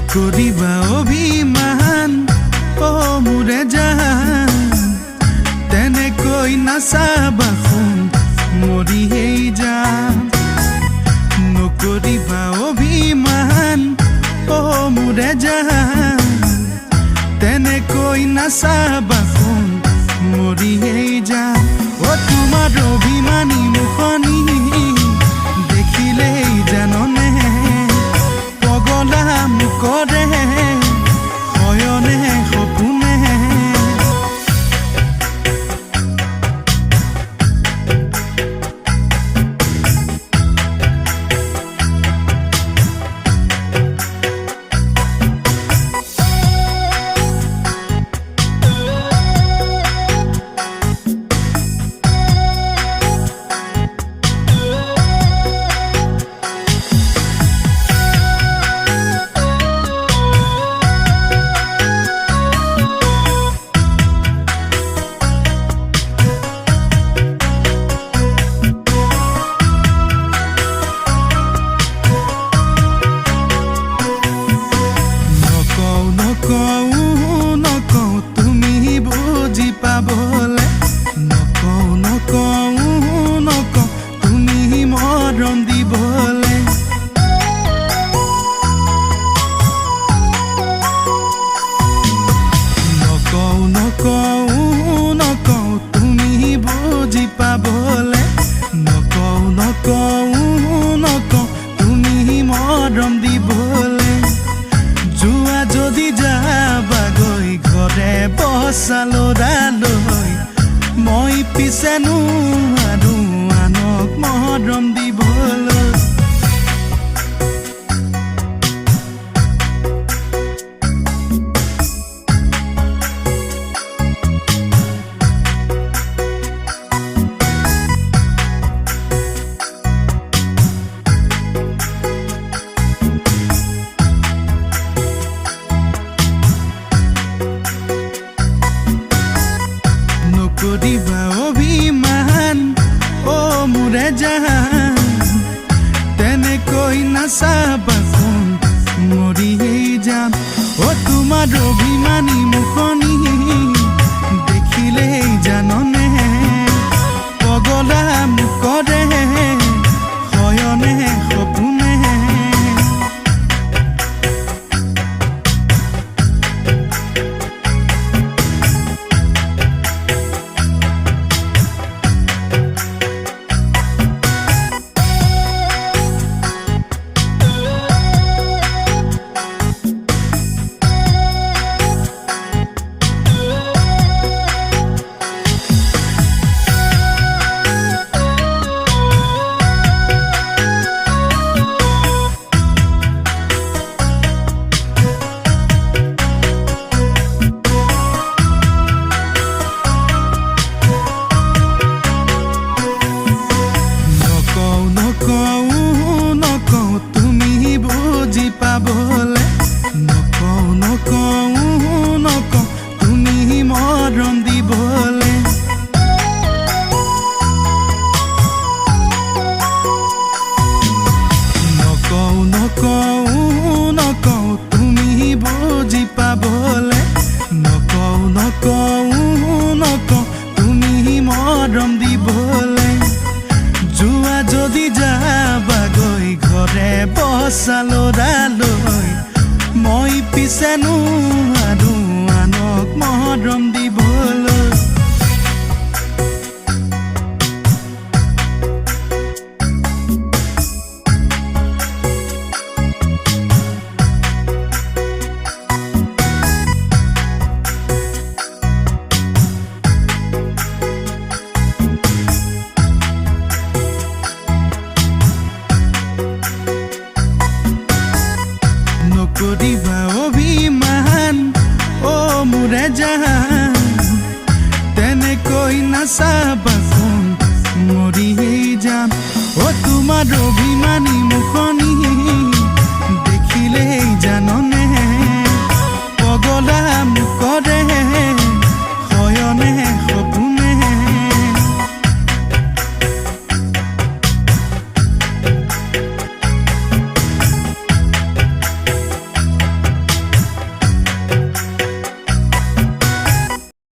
নকৰিবা অভিমান অ মোৰে জান তেনেকৈ নাচাবা শুন মৰিয়েই যাম নকৰিবা অভিমান অ মোৰে জান তেনেকৈ নাচাবা শুন মৰিয়েই যাম অ তোমাৰ অভিমানী মুখনি দেখিলেই জাননে পগলা মুখৰে হয়নে সপোনে বসালৰালৈ মই পিছে নোৱাৰো আনক মৰম দিবলৈ নকৰিবা অভিমান অ মোৰে জান তেনেকৈ নাচাবা শুন মৰিয়েই যাম অ তোমাৰ অভিমানী মুখনি দেখিলেই জাননে পগলা মুখৰে হয়নে সপোনে বসালৰালৈ মই পিছে নোৱাৰো আনক মৰম দিবলৈ নকৰিবা অভিমান অ মোৰে জান তেনেকৈ নাচাবা শুন মৰিয়েই যাম অ তোমাৰ অভিমানী মুখনি